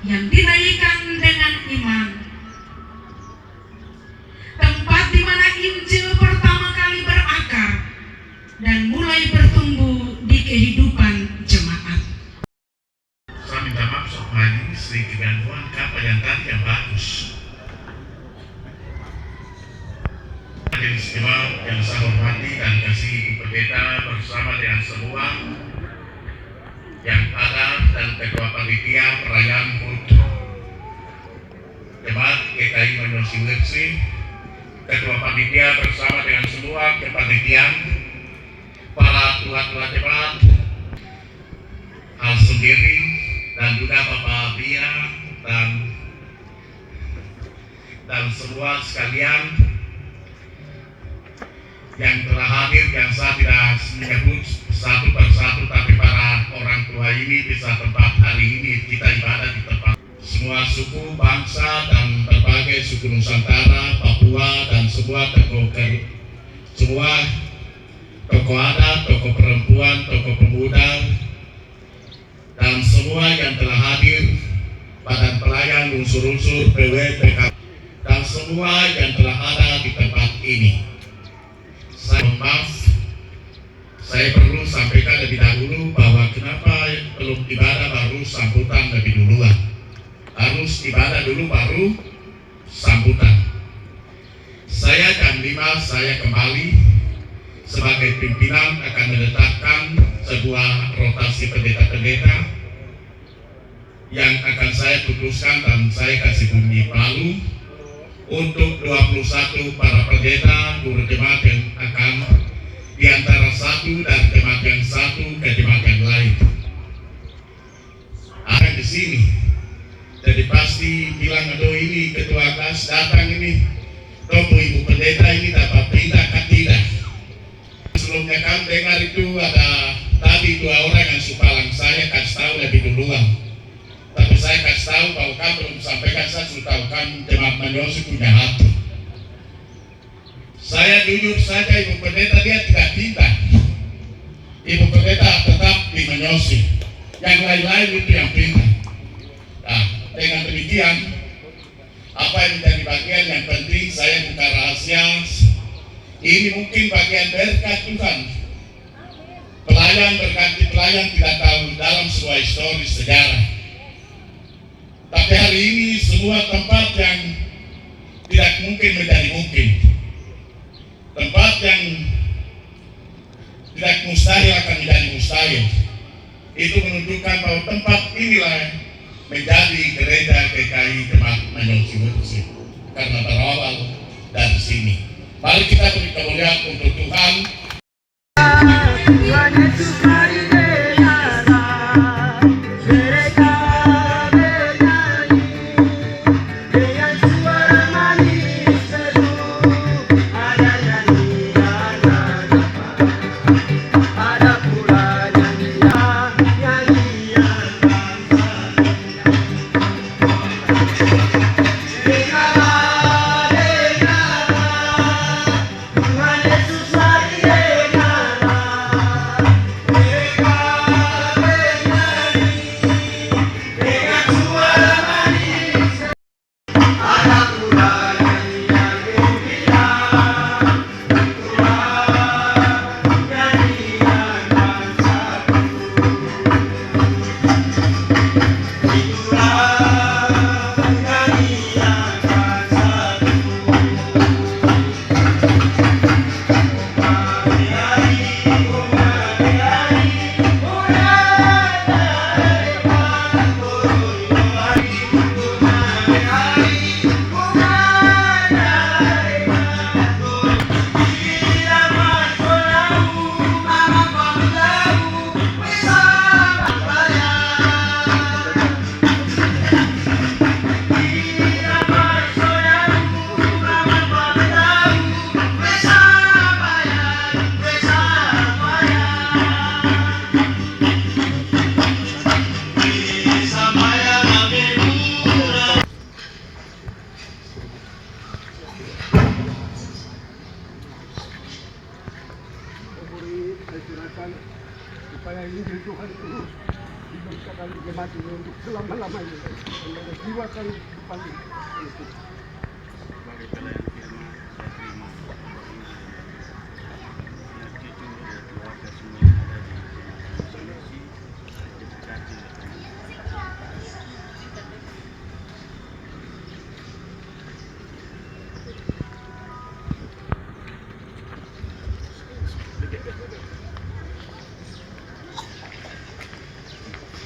yang dinaikkan dengan iman. Tempat di mana Injil pertama kali berakar dan mulai bertumbuh di kehidupan jemaat. Saya minta maaf soal sedikit gangguan kapal yang tadi yang bagus. Jadi istimewa yang saya hormati dan kasih pendeta bersama dengan semua yang ada dan ketua panitia perayaan HUT Jemaat GKI Manyosi Wetsi, ketua panitia bersama dengan semua kepanitiaan, para tua-tua jemaat, hal sendiri dan juga Bapak Bia dan semua sekalian yang telah hadir, yang saya tidak menyebut satu persatu, tapi para orang tua ini bisa tempat hari ini kita ibadah di tempat semua suku, bangsa dan berbagai suku Nusantara, Papua dan semua tokoh adat, tokoh perempuan, tokoh pemuda dan semua yang telah hadir, badan pelayan, unsur-unsur PW, PKB dan semua yang telah ada di tempat ini. Saya perlu sampaikan lebih dahulu bahwa kenapa belum ibadah baru sambutan lebih duluan. Harus ibadah dulu baru sambutan. Saya jam 5 saya kembali sebagai pimpinan akan menetapkan sebuah rotasi pendeta-pendeta yang akan saya putuskan dan saya kasih bunyi palu untuk 21 para pendeta guru jemaat yang akan di antara satu dari jemaat yang satu ke jemaat yang lain. Akan di sini. Jadi pasti bilang aduh ini ketua kelas datang ini, topo ibu pendeta ini dapat pindah ke tidak. Sebelumnya kan dengar itu ada tadi 2 orang yang supalang saya kasih tahu lebih duluan. Tapi saya kasih tahu bahwa kan belum sampaikan, saya sudah tahu kan jemaat Manyosi punya hati. Saya jujur saja ibu pendeta dia tidak pindah. Ibu pendeta tetap di Manyosi. Yang lain-lain itu yang pindah. Nah, dengan demikian apa yang menjadi bagian yang penting saya buka rahasia. Ini mungkin bagian berkat Tuhan. Pelayan berganti pelayan tidak tahu dalam sebuah histori sejarah. Tapi hari ini semua tempat yang tidak mungkin menjadi mungkin. Tempat yang tidak mustahil akan menjadi mustahil. Itu menunjukkan bahwa tempat inilah menjadi gereja GKI Jemaat Manyosi Wetsi. Karena berawal dari sini. Mari kita beri kemuliaan untuk Tuhan. Supaya ini Tuhan terus diberikan kami mati untuk selama-lamanya. Dan ada jiwa kami dipanggil. Sebagai pelayan firman, saya terima biar cucu dan keluarga semua yang ada di solusi diberkati oleh Tuhan.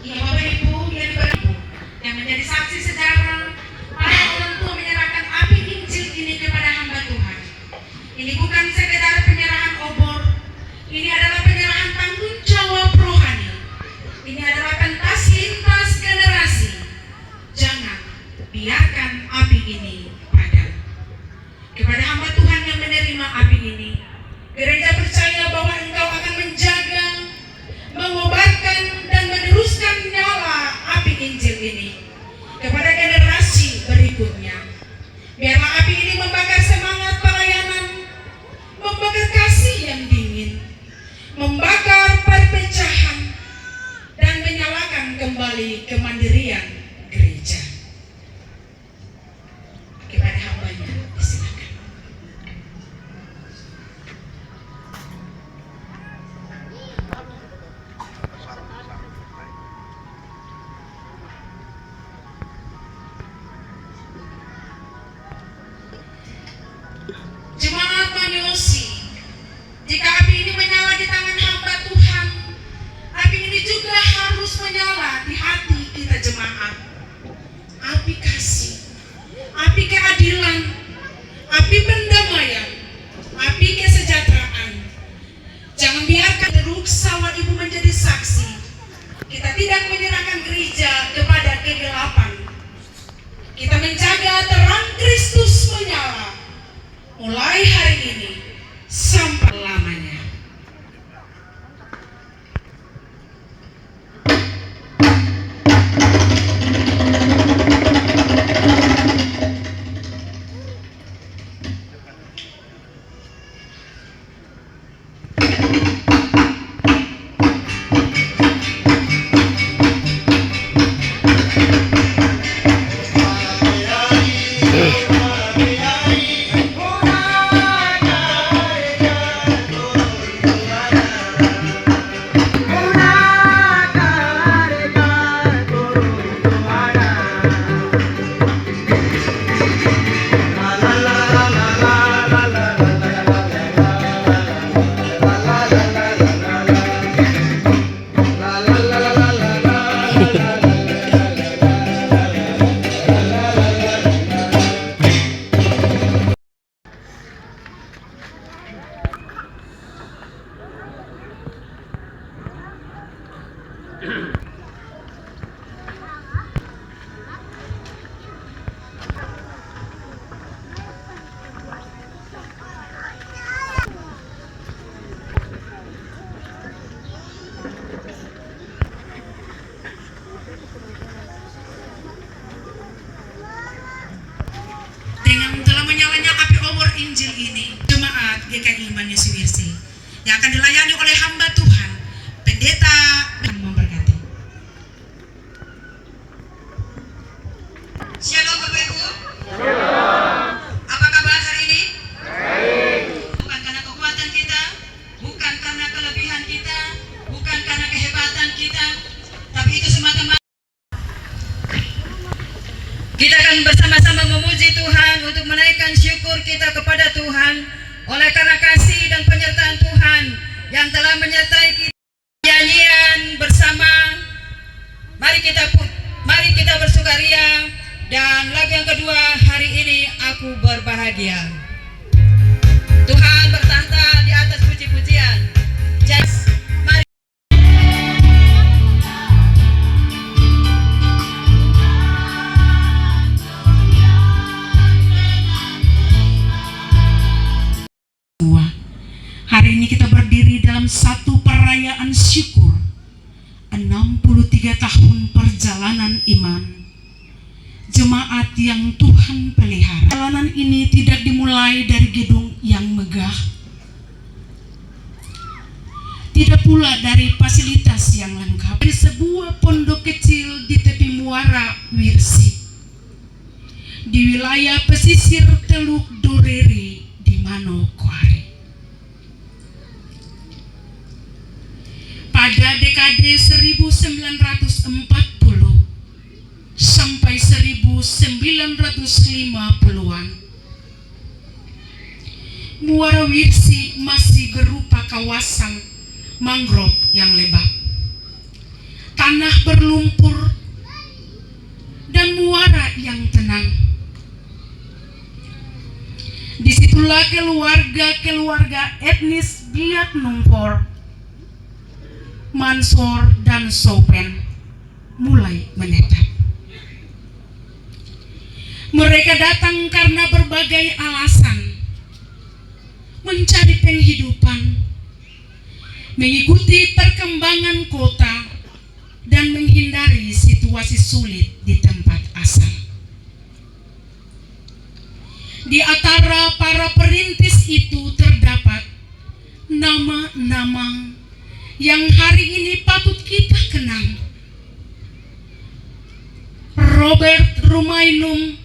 Ya Bapak Ibu yang beribu, yang menjadi saksi sejarah para orang tua menyerahkan api Injil ini kepada hamba Tuhan. Ini bukan sekedar penyerahan obor, ini adalah penyerahan tanggung jawab rohani. Ini adalah pentas lintas generasi. Jangan biarkan api ini padam. Kepada hamba Tuhan yang menerima api ini, gereja percaya bahwa engkau akan menjaga, mengobarkan dan meneruskan nyala api Injil ini kepada generasi berikutnya. Biarlah api ini membakar semangat pelayanan, membakar kasih yang dingin, membakar perpecahan, dan menyalakan kembali kemandirian gereja. Kepada hambanya disilakan. Jemaat Manyosi, jika api ini menyala di tangan hamba Tuhan, api ini juga harus menyala di hati kita jemaat. Api kasih, api keadilan, api pendamaian, api kesejahteraan. Jangan biarkan teruk sawah Ibu menjadi saksi. Kita tidak menyerahkan gereja kepada kegelapan. Kita menjaga terang Kristus menyala mulai hari ini sampai lamanya. Dengan telah menyalanya api obor Injil ini, jemaat GKI Manyosi Wirsi yang akan dilayani oleh hamba Tuhan, pendeta memberkati. Shalom Bapak Ibu. Apa kabar hari ini? Baik. Bukan karena kekuatan kita, bukan karena kelebihan kita, bukan karena kehebatan kita, tapi itu semata-mata kita akan bersama-sama memuji Tuhan untuk menaikkan syukur kita kepada Tuhan oleh karena kasih dan penyertaan Tuhan yang telah menyertai kita. Nyanyian bersama, mari kita bersukaria, dan lagu yang kedua hari ini, Aku Berbahagia. Tuhan bertahta di atas puji-pujian. Mari. Hari ini kita berdiri dalam satu perayaan syukur 63 tahun perjalanan iman jemaat yang Tuhan pelihara. Perjalanan ini tidak dimulai dari gedung yang megah, tidak pula dari fasilitas yang lengkap. Di sebuah pondok kecil di tepi muara Wirsi, di wilayah pesisir Teluk Dorere di Manokwari. Pada dekade 1940 sampai 1950-an, Muara Wirsi masih berupa kawasan mangrove yang lebat, tanah berlumpur, dan muara yang tenang. Disitulah keluarga-keluarga etnis Biak Numfor, Mansor, dan Sopen mulai menetap. Mereka datang karena berbagai alasan: mencari penghidupan, mengikuti perkembangan kota, dan menghindari situasi sulit di tempat asal. Di antara para perintis itu terdapat nama-nama yang hari ini patut kita kenang. Robert Rumainum,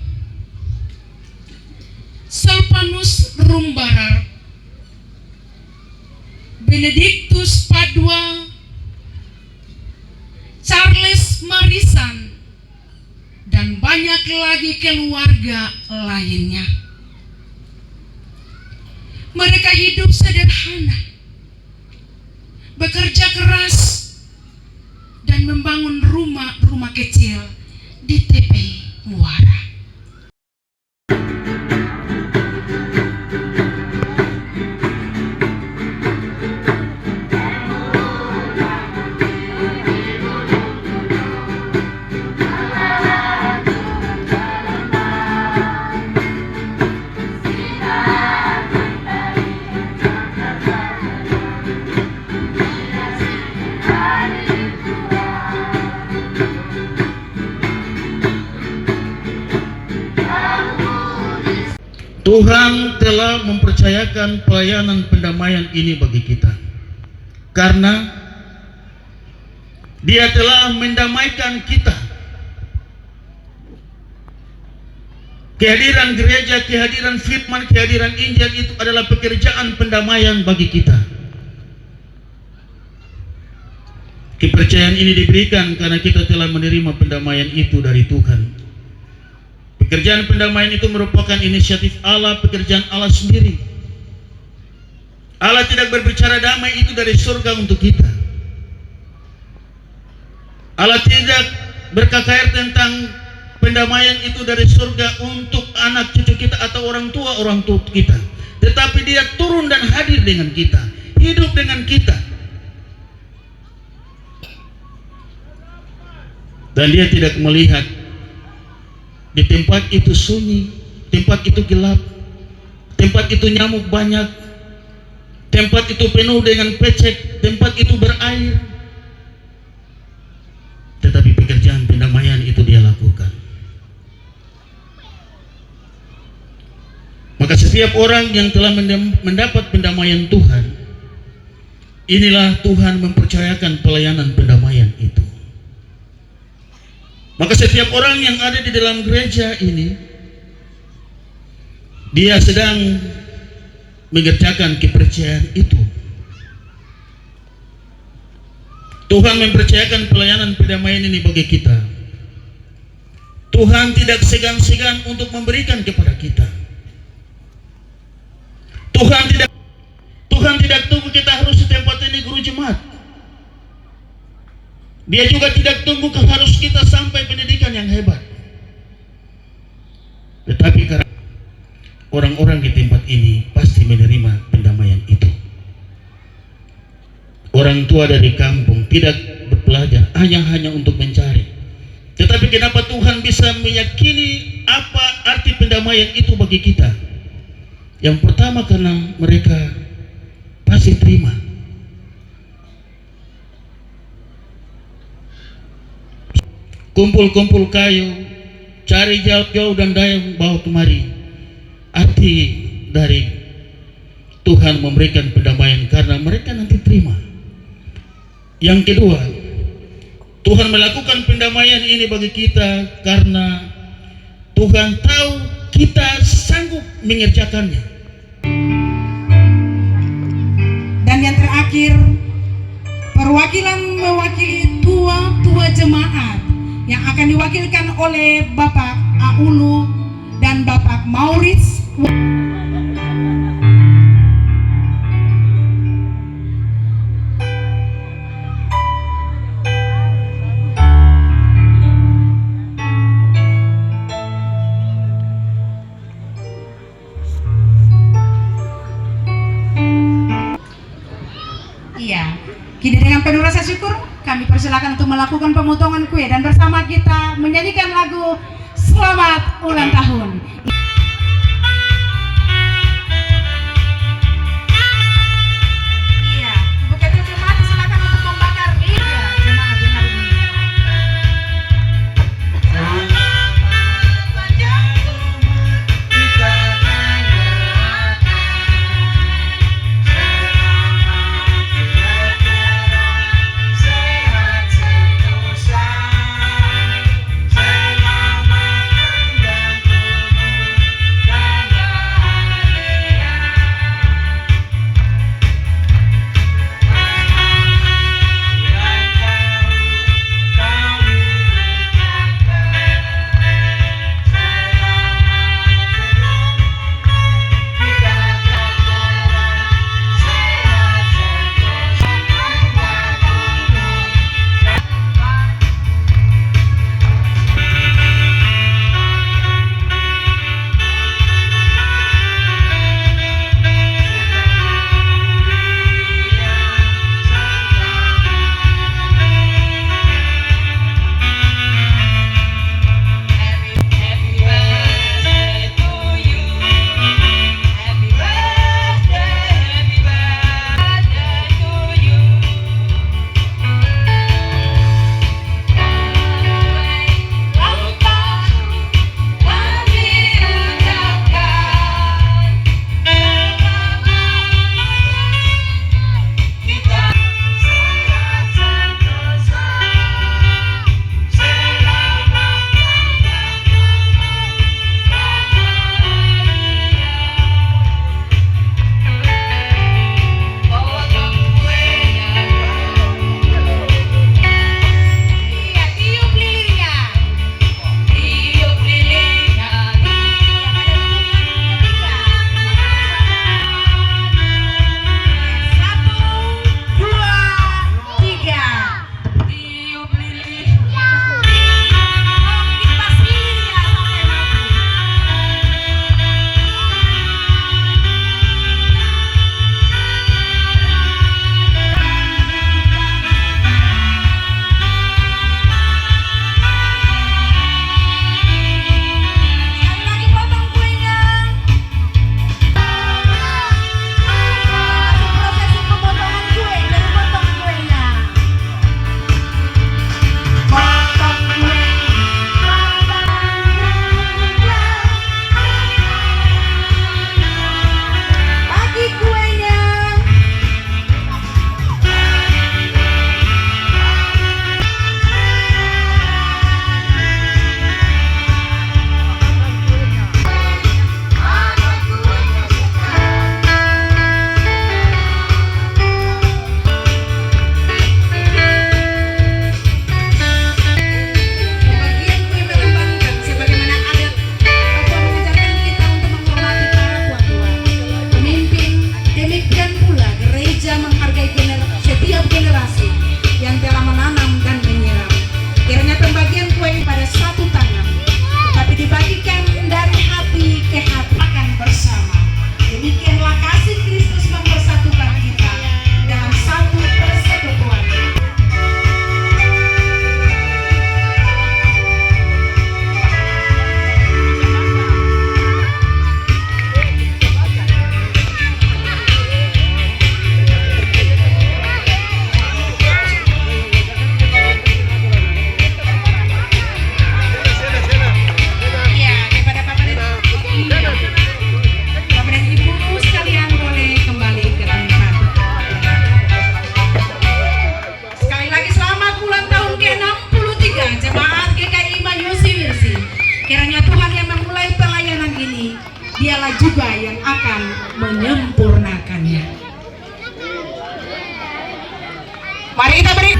Salpanus Rumbarar, Benedictus Padua, Charles Marisan, dan banyak lagi keluarga lainnya. Mereka hidup sederhana, bekerja keras, dan membangun rumah-rumah kecil di tepi muara. Tuhan telah mempercayakan pelayanan pendamaian ini bagi kita, karena Dia telah mendamaikan kita. Kehadiran gereja, kehadiran firman, kehadiran Injil itu adalah pekerjaan pendamaian bagi kita. Kepercayaan ini diberikan karena kita telah menerima pendamaian itu dari Tuhan. Pekerjaan pendamaian itu merupakan inisiatif Allah, pekerjaan Allah sendiri. Allah tidak berbicara damai itu dari surga untuk kita. Allah tidak berkakair tentang pendamaian itu dari surga untuk anak cucu kita atau orang tua kita. Tetapi Dia turun dan hadir dengan kita, hidup dengan kita. Dan Dia tidak melihat di tempat itu sunyi, tempat itu gelap, tempat itu nyamuk banyak, tempat itu penuh dengan pecek, tempat itu berair. Tetapi pekerjaan pendamaian itu Dia lakukan. Maka setiap orang yang telah mendapat pendamaian Tuhan, inilah Tuhan mempercayakan pelayanan pendamaian itu. Maka setiap orang yang ada di dalam gereja ini, dia sedang mengerjakan kepercayaan itu. Tuhan mempercayakan pelayanan pendamaian ini bagi kita. Tuhan tidak segan-segan untuk memberikan kepada kita. Tuhan tidak tunggu kita harus di tempat ini guru jemaat. Dia juga tidak tunggu harus kita sampai pendidikan yang hebat. Tetapi karena orang-orang di tempat ini pasti menerima pendamaian itu. Orang tua dari kampung tidak belajar hanya untuk mencari. Tetapi kenapa Tuhan bisa meyakini apa arti pendamaian itu bagi kita? Yang pertama karena mereka pasti terima. Kumpul-kumpul kayu, cari jauh-jauh dan daya bawa kemari. Arti dari Tuhan memberikan pendamaian karena mereka nanti terima. Yang kedua, Tuhan melakukan pendamaian ini bagi kita karena Tuhan tahu kita sanggup mengerjakannya. Dan yang terakhir, perwakilan mewakili tua jemaat yang akan diwakilkan oleh Bapak Aulu dan Bapak Maurits. Iya, kini dengan penuh rasa syukur kami persilakan untuk melakukan pemotongan kue dan bersama kita menyanyikan lagu Selamat Ulang Tahun. Iya, Ibu Ketua Jemaat silakan untuk membakar meja jemaat yang hari ini. Selamat menyempurnakannya. Mari kita beri